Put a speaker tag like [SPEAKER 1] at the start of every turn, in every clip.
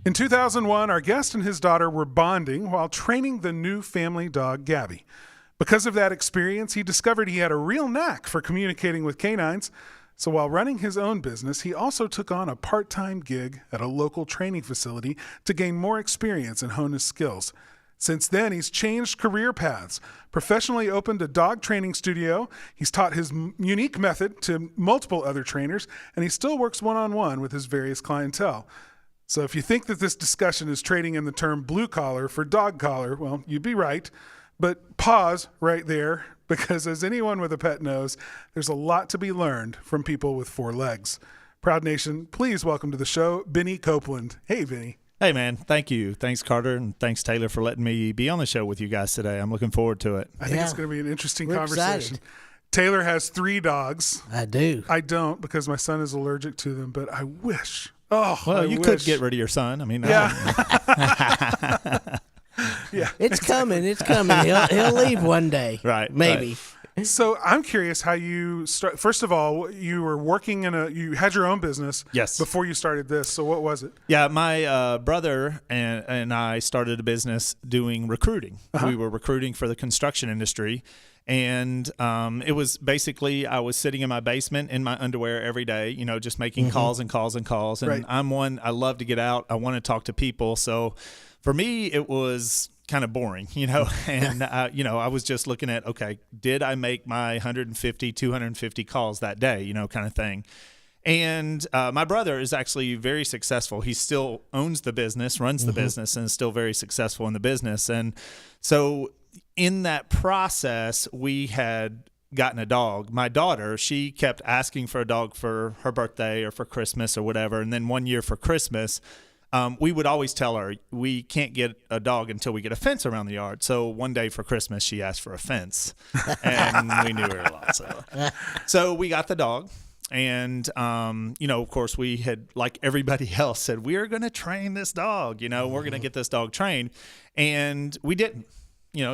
[SPEAKER 1] In 2001, our guest and his daughter were bonding while training the new family dog, Gabby. Because of that experience, he discovered he had a real knack for communicating with canines. So while running his own business, he also took on a part-time gig at a local training facility to gain more experience and hone his skills. Since then, he's changed career paths, professionally opened a dog training studio, he's taught his unique method to multiple other trainers, and he still works one-on-one with his various clientele. So if you think that this discussion is trading in the term blue collar for dog collar, well, you'd be right. But pause right there, because as anyone with a pet knows, there's a lot to be learned from people with four legs. Proud Nation, please welcome to the show, Bennie Copeland. Hey, Bennie.
[SPEAKER 2] Hey, man. Thank you. Thanks, Carter, and thanks, Taylor, for letting me be on the show with you guys today. I'm looking forward to it.
[SPEAKER 1] I think it's going to be an interesting conversation.
[SPEAKER 3] Excited.
[SPEAKER 1] Taylor has 3 dogs.
[SPEAKER 3] I do.
[SPEAKER 1] I don't, because my son is allergic to them, but I wish. Oh,
[SPEAKER 2] well,
[SPEAKER 1] you
[SPEAKER 2] could get rid of your son. I mean,
[SPEAKER 1] yeah. Yeah,
[SPEAKER 3] It's coming. It's coming. He'll leave one day.
[SPEAKER 2] Right.
[SPEAKER 3] Maybe.
[SPEAKER 2] Right.
[SPEAKER 1] So I'm curious how you start. First of all, you were working you had your own business.
[SPEAKER 2] Yes.
[SPEAKER 1] Before you started this. So what was it?
[SPEAKER 2] Yeah, my brother and I started a business doing recruiting. We were recruiting for the construction industry. And it was basically I was sitting in my basement in my underwear every day, just making calls and calls and calls. And
[SPEAKER 1] Right.
[SPEAKER 2] I love to get out. I want to talk to people. So for me, it was kind of boring, and, I was just looking at, okay, did I make my 150, 250 calls that day, kind of thing. And my brother is actually very successful. He still owns the business, runs the business, and is still very successful in the business. And so in that process, we had gotten a dog. My daughter, she kept asking for a dog for her birthday or for Christmas or whatever. And then one year for Christmas, we would always tell her, we can't get a dog until we get a fence around the yard. So one day for Christmas, she asked for a fence. And we knew her a lot. So we got the dog. And, of course, we had, like everybody else, said, we're going to train this dog. We're going to get this dog trained. And we didn't.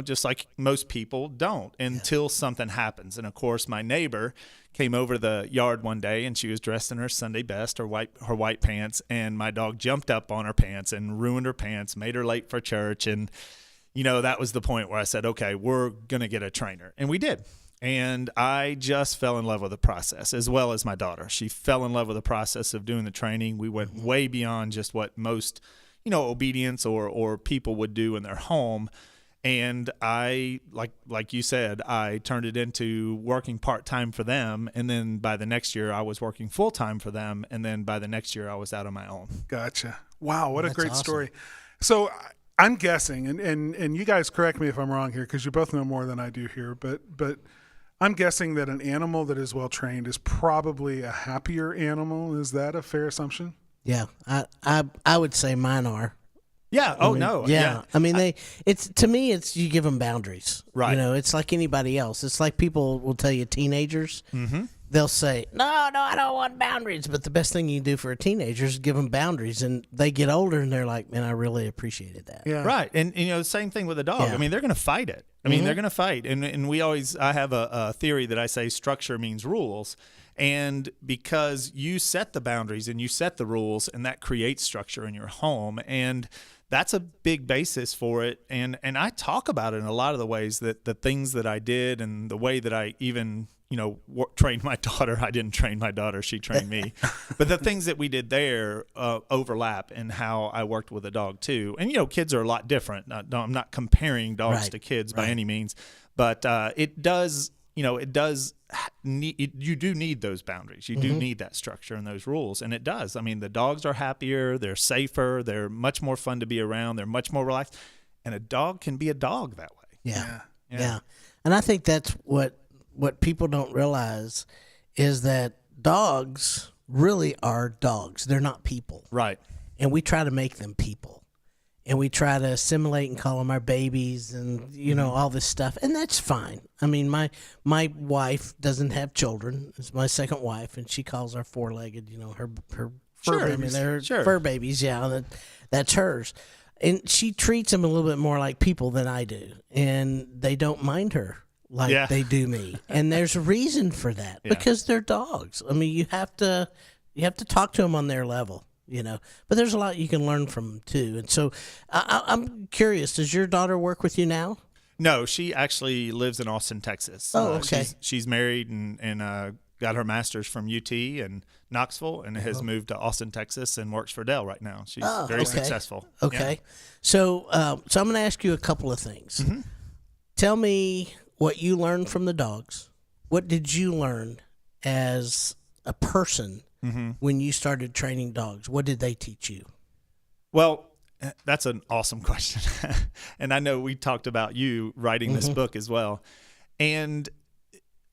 [SPEAKER 2] Just like most people don't until something happens. And, of course, my neighbor came over to the yard one day, and she was dressed in her Sunday best, her white pants, and my dog jumped up on her pants and ruined her pants, made her late for church. And, that was the point where I said, okay, we're going to get a trainer. And we did. And I just fell in love with the process, as well as my daughter. She fell in love with the process of doing the training. We went way beyond just what most, obedience or people would do in their home. And I, like you said, I turned it into working part-time for them. And then by the next year, I was working full-time for them. And then by the next year, I was out on my own.
[SPEAKER 1] Gotcha. Wow, what a great
[SPEAKER 3] awesome.
[SPEAKER 1] story. So I'm guessing, and you guys correct me if I'm wrong here, because you both know more than I do here, but I'm guessing that an animal that is well-trained is probably a happier animal. Is that a fair assumption?
[SPEAKER 3] Yeah. I would say mine are.
[SPEAKER 2] Yeah. Oh, no.
[SPEAKER 3] Yeah. I mean, to me, it's you give them boundaries.
[SPEAKER 2] Right.
[SPEAKER 3] It's like anybody else. It's like people will tell you teenagers,
[SPEAKER 2] Mm-hmm.
[SPEAKER 3] they'll say, no, I don't want boundaries. But the best thing you can do for a teenager is give them boundaries. And they get older and they're like, man, I really appreciated that.
[SPEAKER 1] Yeah.
[SPEAKER 2] Right. And, same thing with a dog.
[SPEAKER 3] Yeah.
[SPEAKER 2] I mean, they're going to fight it. I mean, they're going to fight. And I have a theory that I say structure means rules. And because you set the boundaries and you set the rules, and that creates structure in your home. And that's a big basis for it. And I talk about it in a lot of the ways that the things that I did and the way that I even, trained my daughter. I didn't train my daughter. She trained me. But the things that we did there overlap in how I worked with a dog too. And, kids are a lot different. I'm not comparing dogs to kids by any means. But it does, you do need those boundaries. You do need that structure and those rules. And it does. I mean, the dogs are happier. They're safer. They're much more fun to be around. They're much more relaxed. And a dog can be a dog that way.
[SPEAKER 3] Yeah. And I think that's what people don't realize is that dogs really are dogs. They're not people.
[SPEAKER 2] Right.
[SPEAKER 3] And we try to make them people. And we try to assimilate and call them our babies and, all this stuff. And that's fine. I mean, my wife doesn't have children. It's my second wife, and she calls our four-legged, her fur babies. They're fur babies, yeah. That's hers. And she treats them a little bit more like people than I do. And they don't mind her like they do me. And there's a reason for that because they're dogs. I mean, you have to talk to them on their level. But there's a lot you can learn from them too. And so I'm curious, does your daughter work with you now?
[SPEAKER 2] No, she actually lives in Austin, Texas.
[SPEAKER 3] Oh, okay.
[SPEAKER 2] She's married and got her master's from UT and Knoxville, and has moved to Austin, Texas, and works for Dell right now. She's very successful.
[SPEAKER 3] Okay. Yeah. So I'm going to ask you a couple of things. Mm-hmm. Tell me what you learned from the dogs. What did you learn as a person when you started training dogs? What did they teach you?
[SPEAKER 2] Well, that's an awesome question. And I know we talked about you writing this book as well. And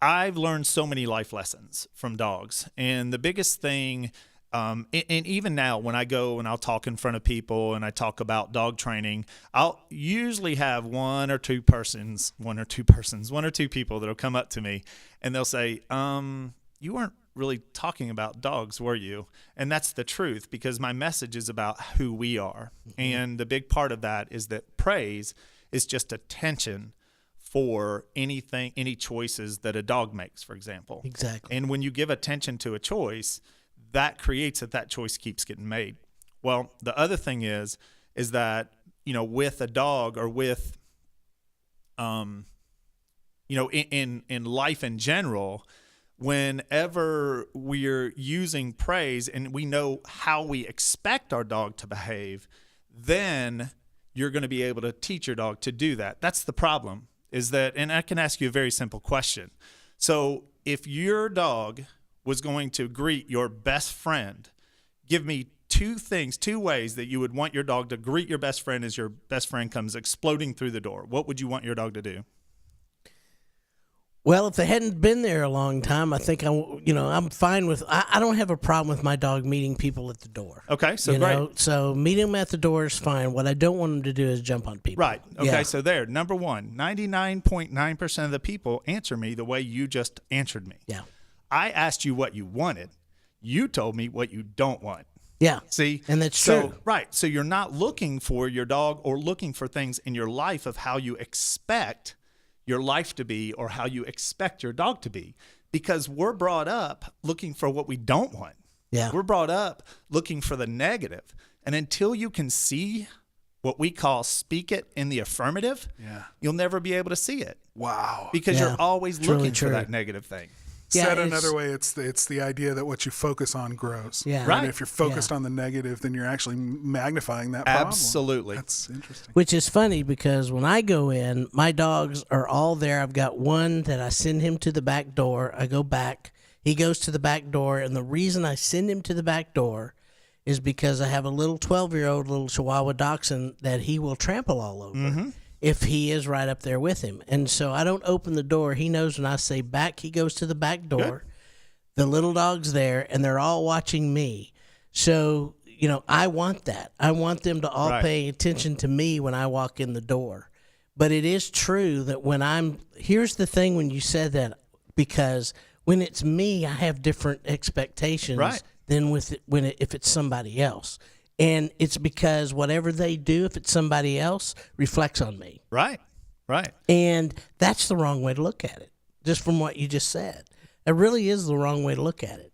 [SPEAKER 2] I've learned so many life lessons from dogs. And the biggest thing, and even now when I go and I'll talk in front of people and I talk about dog training, I'll usually have one or two people that'll come up to me and they'll say, you weren't really talking about dogs, were you? And that's the truth, because my message is about who we are. And the big part of that is that praise is just attention for any choices that a dog makes, for example.
[SPEAKER 3] Exactly.
[SPEAKER 2] And when you give attention to a choice, that creates that choice keeps getting made. Well, the other thing is that, with a dog or with, in life in general, whenever we're using praise and we know how we expect our dog to behave, then you're going to be able to teach your dog to do that. That's the problem. Is that, and I can ask you a very simple question. So if your dog was going to greet your best friend, give me two ways that you would want your dog to greet your best friend as your best friend comes exploding through the door. What would you want your dog to do?
[SPEAKER 3] Well, if they hadn't been there a long time, I think I'm fine with. I don't have a problem with my dog meeting people at the door.
[SPEAKER 2] Okay, so great.
[SPEAKER 3] So meeting them at the door is fine. What I don't want them to do is jump on people.
[SPEAKER 2] Right. Okay. So there, number one, 99.9% of the people answer me the way you just answered me.
[SPEAKER 3] Yeah.
[SPEAKER 2] I asked you what you wanted. You told me what you don't want.
[SPEAKER 3] Yeah.
[SPEAKER 2] See?
[SPEAKER 3] And that's true.
[SPEAKER 2] Right. So you're not looking for your dog or looking for things in your life of how you expect your life to be or how you expect your dog to be, because we're brought up looking for what we don't want.
[SPEAKER 3] Yeah.
[SPEAKER 2] We're brought up looking for the negative. And until you can see what we call speak it in the affirmative, you'll never be able to see it.
[SPEAKER 1] Wow.
[SPEAKER 2] Because you're always looking for that negative thing.
[SPEAKER 1] Said another way, it's the idea that what you focus on grows.
[SPEAKER 3] Yeah.
[SPEAKER 2] Right.
[SPEAKER 1] And if you're focused on the negative, then you're actually magnifying that problem.
[SPEAKER 2] Absolutely.
[SPEAKER 1] That's interesting.
[SPEAKER 3] Which is funny because when I go in, my dogs are all there. I've got one that I send him to the back door. I go back. He goes to the back door. And the reason I send him to the back door is because I have a little 12-year-old little Chihuahua Dachshund that he will trample all over. If he is right up there with him. And so I don't open the door. He knows when I say back, he goes to the back door. Good. The little dog's there, and they're all watching me. So, I want that. I want them to all pay attention to me when I walk in the door. But it is true that here's the thing when you said that, because when it's me, I have different expectations than if it's somebody else. And it's because whatever they do, if it's somebody else, reflects on me.
[SPEAKER 2] Right.
[SPEAKER 3] And that's the wrong way to look at it, just from what you just said. It really is the wrong way to look at it.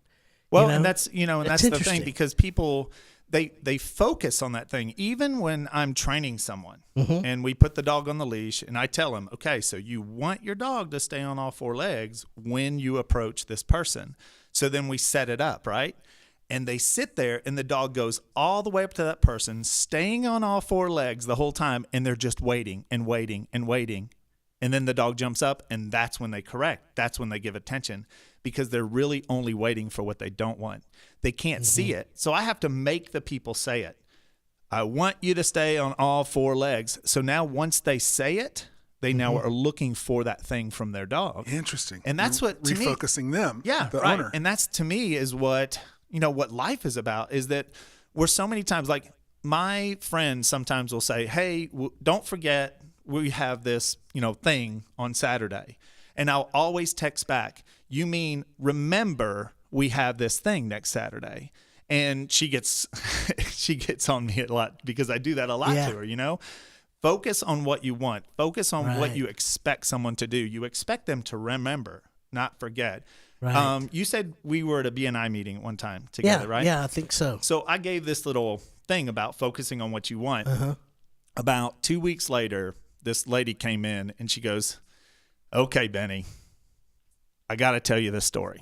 [SPEAKER 2] Well, and that's the thing, because people, they focus on that thing. Even when I'm training someone and we put the dog on the leash and I tell them, okay, so you want your dog to stay on all four legs when you approach this person. So then we set it up, right? And they sit there and the dog goes all the way up to that person, staying on all four legs the whole time. And they're just waiting and waiting and waiting. And then the dog jumps up, and that's when they correct. That's when they give attention, because they're really only waiting for what they don't want. They can't see it. So I have to make the people say it. I want you to stay on all four legs. So now once they say it, they now are looking for that thing from their dog.
[SPEAKER 1] Interesting.
[SPEAKER 2] And that's what, to
[SPEAKER 1] refocusing
[SPEAKER 2] me,
[SPEAKER 1] them, the owner.
[SPEAKER 2] And that's, to me, is what, what life is about, is that we're so many times, like my friends sometimes will say, hey, don't forget we have this, thing on Saturday. And I'll always text back, you mean remember we have this thing next Saturday? And she gets on me a lot because I do that a lot to her, Focus on what you want. Focus on what you expect someone to do. You expect them to remember, not forget.
[SPEAKER 3] Right.
[SPEAKER 2] You said we were at a BNI meeting at one time together, right?
[SPEAKER 3] Yeah, I think so.
[SPEAKER 2] So I gave this little thing about focusing on what you want. About 2 weeks later, this lady came in and she goes, "Okay, Benny, I got to tell you this story."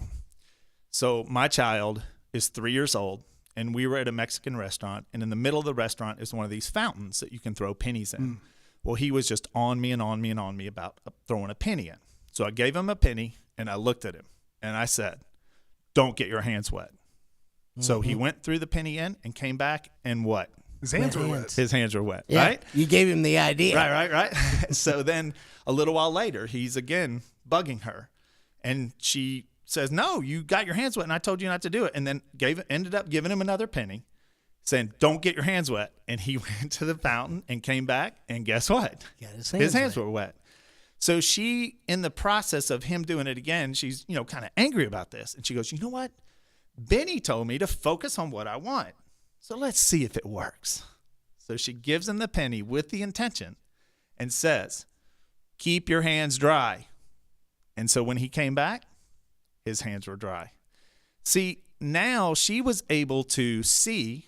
[SPEAKER 2] So my child is 3 years old, and we were at a Mexican restaurant, and in the middle of the restaurant is one of these fountains that you can throw pennies in. Well, he was just on me and on me and on me about throwing a penny in. So I gave him a penny, and I looked at him, and I said, "Don't get your hands wet." So he went through the penny in and came back, and what?
[SPEAKER 1] His hands were wet.
[SPEAKER 2] His hands were wet,
[SPEAKER 3] Yeah,
[SPEAKER 2] right?
[SPEAKER 3] you gave him the idea.
[SPEAKER 2] Right. So then a little while later, he's again bugging her. And she says, "No, you got your hands wet, and I told you not to do it." And then ended up giving him another penny, saying, "Don't get your hands wet." And he went to the fountain and came back, and guess what?
[SPEAKER 3] Got
[SPEAKER 2] His hands were wet. So she, in the process of him doing it again, she's, kind of angry about this. And she goes, "You know what? Benny told me to focus on what I want. So let's see if it works." So she gives him the penny with the intention and says, "Keep your hands dry." And so when he came back, his hands were dry. See, now she was able to speak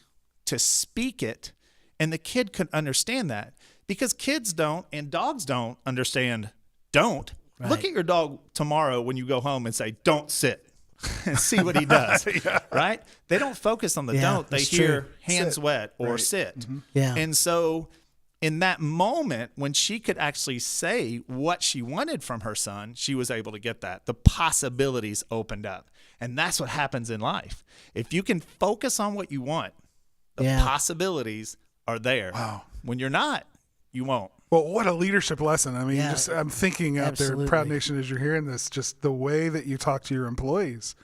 [SPEAKER 2] it, and the kid could understand that, because kids don't and dogs don't understand don't.
[SPEAKER 3] Right.
[SPEAKER 2] Look at your dog tomorrow when you go home and say, "Don't sit." And see what he does, right? They don't focus on the don't. They
[SPEAKER 3] that's
[SPEAKER 2] hear
[SPEAKER 3] true.
[SPEAKER 2] hands
[SPEAKER 1] Sit.
[SPEAKER 2] wet or
[SPEAKER 1] Right.
[SPEAKER 2] sit.
[SPEAKER 3] Yeah.
[SPEAKER 2] And so in that moment, when she could actually say what she wanted from her son, she was able to get that. The possibilities opened up. And that's what happens in life. If you can focus on what you want, the possibilities are there.
[SPEAKER 1] Wow.
[SPEAKER 2] When you're not, you won't.
[SPEAKER 1] Well, what a leadership lesson. I mean,
[SPEAKER 3] Yeah.
[SPEAKER 1] I'm thinking out
[SPEAKER 3] Absolutely.
[SPEAKER 1] there, Proud Nation, as you're hearing this, just the way that you talk to your employees.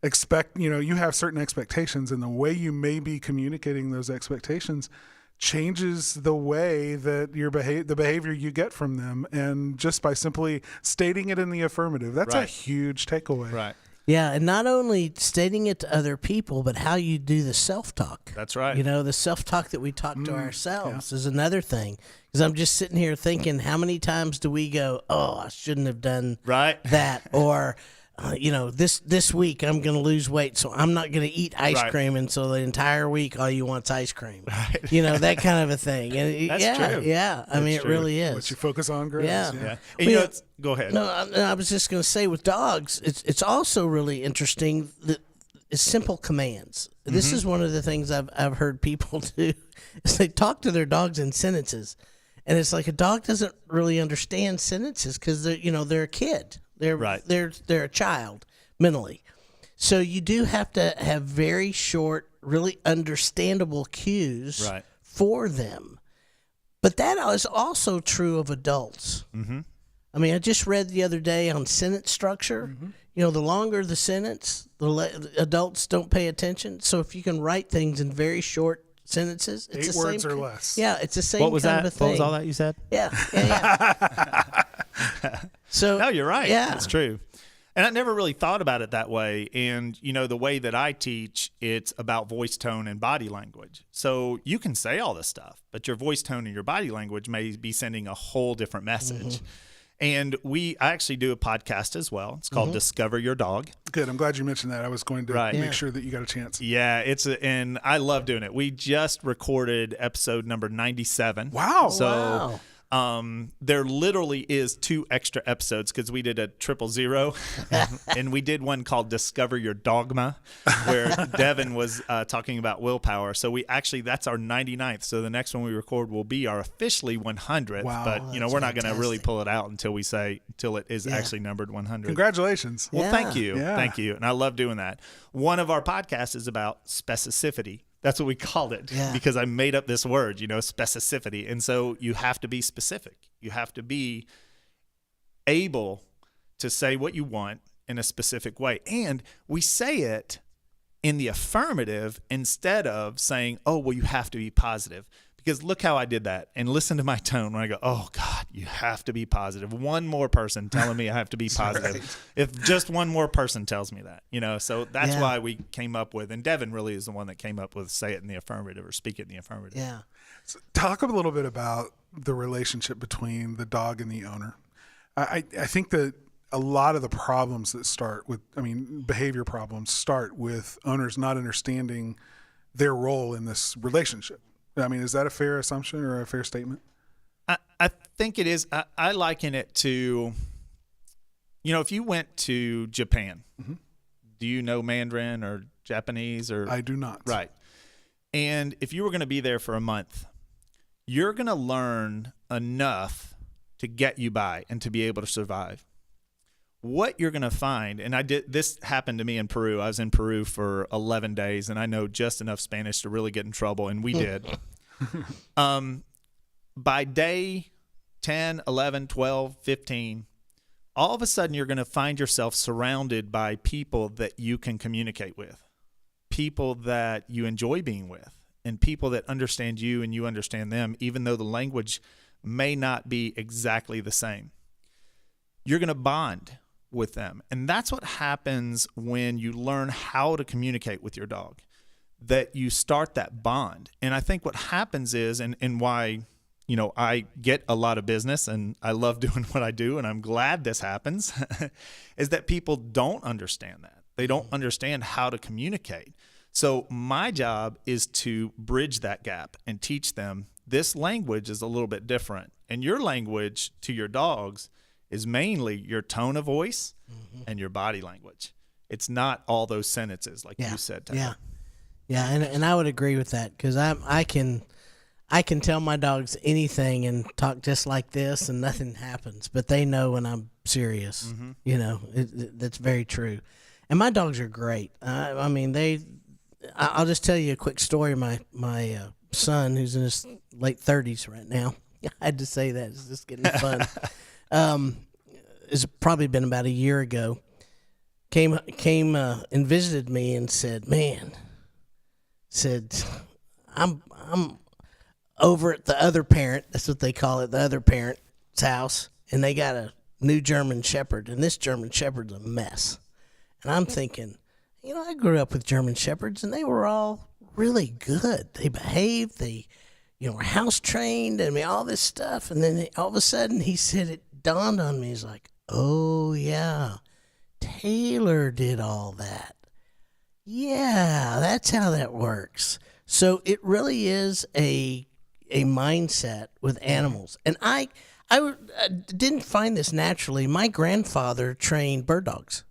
[SPEAKER 1] You have certain expectations, and the way you may be communicating those expectations changes the way that the behavior you get from them. And just by simply stating it in the affirmative, that's a
[SPEAKER 2] Right.
[SPEAKER 1] huge takeaway.
[SPEAKER 2] Right.
[SPEAKER 3] Yeah, and not only stating it to other people, but how you do the self-talk.
[SPEAKER 2] That's right.
[SPEAKER 3] The self-talk that we talk to ourselves is another thing. Because I'm just sitting here thinking, how many times do we go, "Oh, I shouldn't have done
[SPEAKER 2] Right.
[SPEAKER 3] that," or this week I'm going to lose weight, so I'm not going to eat ice
[SPEAKER 2] Right.
[SPEAKER 3] cream, and so the entire week all you want's ice cream. Right. That kind of a thing. And
[SPEAKER 2] That's true.
[SPEAKER 3] Yeah, I mean, it
[SPEAKER 2] true.
[SPEAKER 3] really is.
[SPEAKER 1] What you focus on grows.
[SPEAKER 3] Yeah.
[SPEAKER 2] Yeah. And go ahead.
[SPEAKER 3] No, I was just going to say, with dogs, it's also really interesting that it's simple commands. This is one of the things I've heard people do is they talk to their dogs in sentences, and it's like a dog doesn't really understand sentences because they're a kid. They're
[SPEAKER 2] Right.
[SPEAKER 3] They're a child mentally. So you do have to have very short, really understandable cues
[SPEAKER 2] Right.
[SPEAKER 3] for them. But that is also true of adults. Mm-hmm. I mean, I just read the other day on sentence structure.
[SPEAKER 1] Mm-hmm.
[SPEAKER 3] The longer the sentence, adults don't pay attention. So if you can write things in very short sentences, it's
[SPEAKER 1] 8
[SPEAKER 3] the
[SPEAKER 1] words
[SPEAKER 3] same,
[SPEAKER 1] or less.
[SPEAKER 3] Yeah, it's the same
[SPEAKER 2] What was
[SPEAKER 3] kind
[SPEAKER 2] that?
[SPEAKER 3] of a thing.
[SPEAKER 2] What was all that you said?
[SPEAKER 3] Yeah. So
[SPEAKER 2] No, you're right.
[SPEAKER 3] Yeah.
[SPEAKER 2] That's true. And I never really thought about it that way. And, the way that I teach, it's about voice tone and body language. So you can say all this stuff, but your voice tone and your body language may be sending a whole different message. And I actually do a podcast as well. It's called Discover Your Dog.
[SPEAKER 1] Good. I'm glad you mentioned that. I was going to
[SPEAKER 2] Right.
[SPEAKER 1] make
[SPEAKER 3] Yeah.
[SPEAKER 1] sure that you got a chance.
[SPEAKER 2] Yeah, and I love doing it. We just recorded episode number 97.
[SPEAKER 1] Wow.
[SPEAKER 2] So
[SPEAKER 3] Wow.
[SPEAKER 2] there literally is 2 extra episodes because we did a 000 and we did one called Discover Your Dogma where Devin was talking about willpower. So that's our 99th. So the next one we record will be our officially 100th.
[SPEAKER 1] Wow.
[SPEAKER 2] But,
[SPEAKER 3] That's
[SPEAKER 2] we're not going to really
[SPEAKER 3] fantastic.
[SPEAKER 2] pull it out until it is
[SPEAKER 3] Yeah.
[SPEAKER 2] actually numbered 100.
[SPEAKER 1] Congratulations.
[SPEAKER 2] Well, thank you.
[SPEAKER 1] Yeah.
[SPEAKER 2] Thank you. And I love doing that. One of our podcasts is about specificity. That's what we called it because I made up this word, specificity. And so you have to be specific. You have to be able to say what you want in a specific way. And we say it in the affirmative instead of saying, "Oh, well, you have to be positive." Because look how I did that. And listen to my tone when I go, "Oh, God, you have to be positive." One more person telling me I have to be positive.
[SPEAKER 1] right.
[SPEAKER 2] If just one more person tells me that, so that's
[SPEAKER 3] Yeah.
[SPEAKER 2] why we came up with, and Devin really is the one that came up with say it in the affirmative or speak it in the affirmative.
[SPEAKER 3] Yeah.
[SPEAKER 1] So talk a little bit about the relationship between the dog and the owner. I think that a lot of the problems that start with, behavior problems start with owners not understanding their role in this relationship. Is that a fair assumption or a fair statement?
[SPEAKER 2] I think it is. I liken it to, if you went to Japan, do you know Mandarin or Japanese? Or
[SPEAKER 1] I do not.
[SPEAKER 2] Right. And if you were going to be there for a month, you're going to learn enough to get you by and to be able to survive. What you're going to find, and this happened to me in Peru. I was in Peru for 11 days, and I know just enough Spanish to really get in trouble, and we did. By day 10, 11, 12, 15, all of a sudden you're going to find yourself surrounded by people that you can communicate with, people that you enjoy being with, and people that understand you and you understand them, even though the language may not be exactly the same. You're going to bond with them. And that's what happens when you learn how to communicate with your dog, that you start that bond. And I think what happens is, and why, I get a lot of business and I love doing what I do, and I'm glad this happens, is that people don't understand that. They don't understand how to communicate. So my job is to bridge that gap and teach them this language is a little bit different. And your language to your dogs is mainly your tone of voice and your body language. It's not all those sentences like you said, Taylor.
[SPEAKER 3] Yeah, and I would agree with that, because I can tell my dogs anything and talk just like this and nothing happens, but they know when I'm serious. That's very true. And my dogs are great. I'll just tell you a quick story. My son, who's in his late 30s right now, I had to say that, it's just getting fun. It's probably been about a year ago, came and visited me and said, I'm over at the other parent, that's what they call it, the other parent's house, and they got a new German Shepherd, and this German Shepherd's a mess. And I'm thinking, I grew up with German Shepherds, and they were all really good. They behaved, they were house trained, all this stuff. And then all of a sudden he said, it dawned on me, he's like, oh yeah, Taylor did all that. Yeah, that's how that works. So it really is a mindset with animals. And I didn't find this naturally. My grandfather trained bird dogs,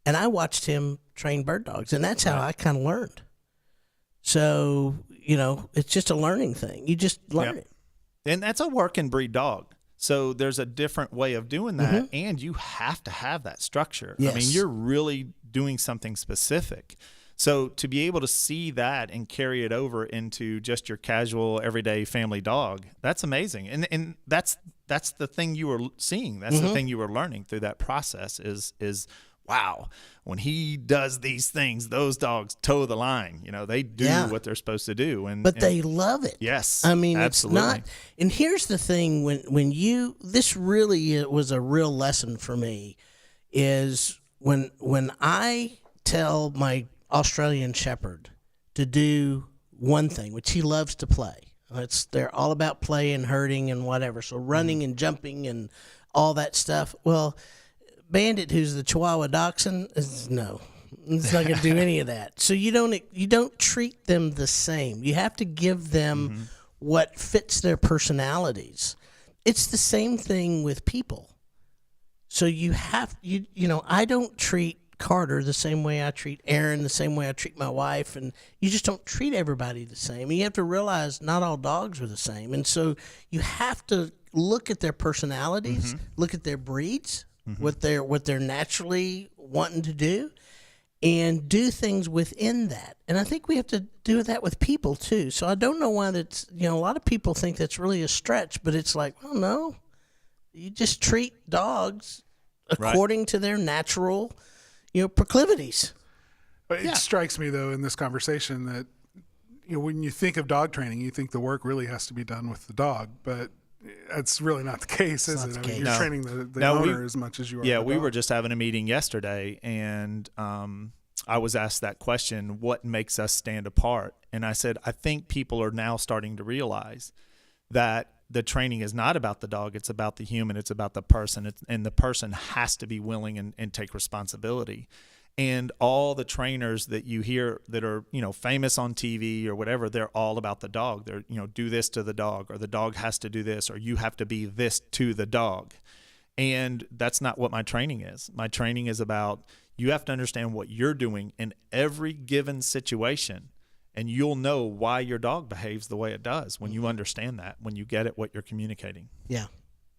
[SPEAKER 3] and I watched him train bird dogs, and that's how I kind of learned. So, it's just a learning thing. You just learn it.
[SPEAKER 2] And that's a work and breed dog. So there's a different way of doing that, and you have to have that structure.
[SPEAKER 3] Yes.
[SPEAKER 2] You're really doing something specific. So to be able to see that and carry it over into just your casual, everyday family dog, that's amazing. And that's the thing you were seeing. That's the thing you were learning through that process is wow, when he does these things, those dogs toe the line. They do what they're supposed to do. But
[SPEAKER 3] they love it.
[SPEAKER 2] Yes.
[SPEAKER 3] Absolutely.
[SPEAKER 2] It's
[SPEAKER 3] not. And here's the thing, this really was a real lesson for me, is when I tell my Australian Shepherd to do one thing, which he loves to play. They're all about play and herding and whatever. So running and jumping and all that stuff. Well, Bandit, who's the Chihuahua Dachshund, it's not going to do any of that. So you don't treat them the same. You have to give them what fits their personalities. It's the same thing with people. So I don't treat Carter the same way I treat Aaron, the same way I treat my wife, and you just don't treat everybody the same. And you have to realize not all dogs are the same, and so you have to look at their personalities, look at their breeds, what they're naturally wanting to do, and do things within that. And I think we have to do that with people too. So I don't know why that's, a lot of people think that's really a stretch, but it's like, well, no, you just treat dogs according to their natural proclivities.
[SPEAKER 1] It strikes me, though, in this conversation that, when you think of dog training, you think the work really has to be done with the dog, but that's really not the case, is it? You're training the owner as much as you are.
[SPEAKER 2] Yeah, we were just having a meeting yesterday, and I was asked that question, what makes us stand apart? And I said, I think people are now starting to realize that the training is not about the dog. It's about the human. It's about the person. And the person has to be willing and take responsibility. And all the trainers that you hear that are, famous on TV or whatever, they're all about the dog. They're, do this to the dog, or the dog has to do this, or you have to be this to the dog. And that's not what my training is. My training is about, you have to understand what you're doing in every given situation, and you'll know why your dog behaves the way it does when you understand that, when you get it, what you're communicating.
[SPEAKER 3] Yeah.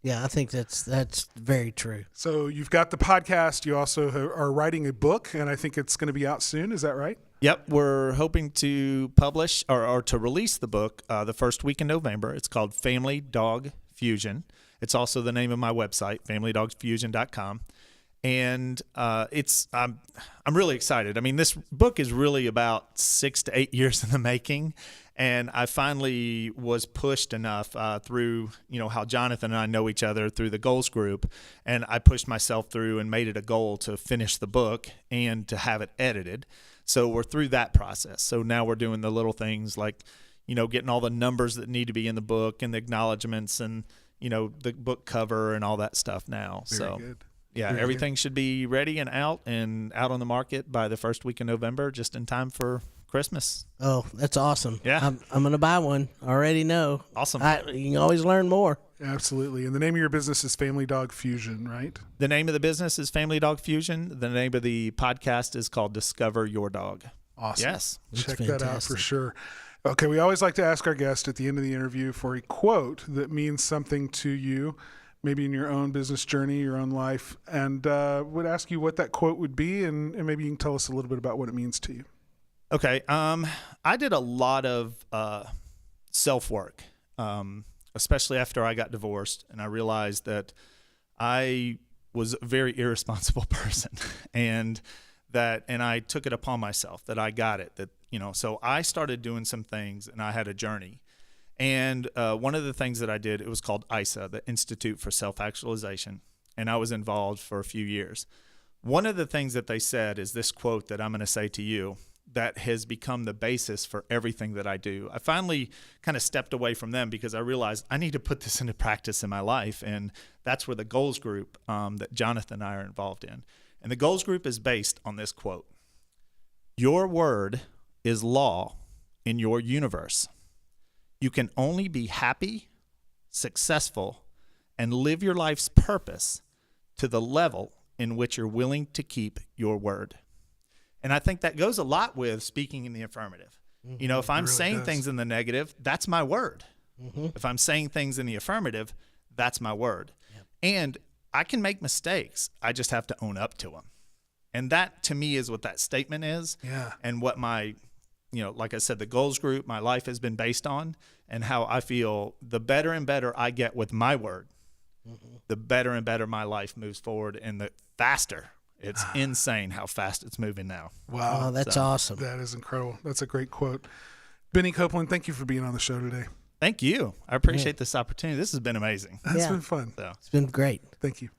[SPEAKER 3] Yeah, I think that's very true.
[SPEAKER 1] So you've got the podcast. You also are writing a book, and I think it's going to be out soon. Is that right?
[SPEAKER 2] Yep. We're hoping to publish or to release the book the first week in November. It's called Family Dog Fusion. It's also the name of my website, familydogfusion.com. And I'm really excited. I mean, this book is really about 6 to 8 years in the making. And I finally was pushed enough through, how Jonathan and I know each other through the goals group. And I pushed myself through and made it a goal to finish the book and to have it edited. So we're through that process. So now we're doing the little things like, getting all the numbers that need to be in the book and the acknowledgments and, the book cover and all that stuff now.
[SPEAKER 1] Very good.
[SPEAKER 2] Yeah,
[SPEAKER 1] Very
[SPEAKER 2] everything should be ready and out on the market by the first week of November, just in time for Christmas.
[SPEAKER 3] Oh, that's awesome.
[SPEAKER 2] Yeah.
[SPEAKER 3] I'm going to buy one. I already know.
[SPEAKER 2] Awesome.
[SPEAKER 3] You can always learn more.
[SPEAKER 1] Absolutely. And the name of your business is Family Dog Fusion, right?
[SPEAKER 2] The name of the business is Family Dog Fusion. The name of the podcast is called Discover Your Dog.
[SPEAKER 1] Awesome.
[SPEAKER 2] Yes.
[SPEAKER 1] Check
[SPEAKER 3] That's
[SPEAKER 1] that out for
[SPEAKER 3] fantastic.
[SPEAKER 1] sure. Okay, we always like to ask our guest at the end of the interview for a quote that means something to you, maybe in your own business journey, your own life, and would ask you what that quote would be, and maybe you can tell us a little bit about what it means to you.
[SPEAKER 2] Okay. I did a lot of self-work, especially after I got divorced, and I realized that I was a very irresponsible person, and I took it upon myself that I got it, so I started doing some things, and I had a journey. And one of the things that I did, it was called ISA, the Institute for Self-Actualization, and I was involved for a few years. One of the things that they said is this quote that I'm going to say to you that has become the basis for everything that I do. I finally kind of stepped away from them because I realized I need to put this into practice in my life, and that's where the goals group that Jonathan and I are involved in. And the goals group is based on this quote: "Your word is law in your universe. You can only be happy, successful, and live your life's purpose to the level in which you're willing to keep your word." And I think that goes a lot with speaking in the affirmative. If I'm
[SPEAKER 1] really
[SPEAKER 2] saying
[SPEAKER 1] does.
[SPEAKER 2] things in the negative, that's my word.
[SPEAKER 3] Mm-hmm.
[SPEAKER 2] If I'm saying things in the affirmative, that's my word.
[SPEAKER 3] Yep.
[SPEAKER 2] And I can make mistakes. I just have to own up to them. And that, to me, is what that statement is.
[SPEAKER 1] Yeah.
[SPEAKER 2] And what my, like I said, the goals group, my life has been based on, and how I feel the better and better I get with my word, the better and better my life moves forward, and the faster. It's insane how fast it's moving now.
[SPEAKER 1] Wow.
[SPEAKER 3] Oh, that's awesome.
[SPEAKER 1] That is incredible. That's a great quote. Bennie Copeland, thank you for being on the show today.
[SPEAKER 2] Thank you. I appreciate this opportunity. This has been amazing.
[SPEAKER 1] It's
[SPEAKER 3] Yeah.
[SPEAKER 1] been fun.
[SPEAKER 2] So.
[SPEAKER 3] It's been great.
[SPEAKER 1] Thank you.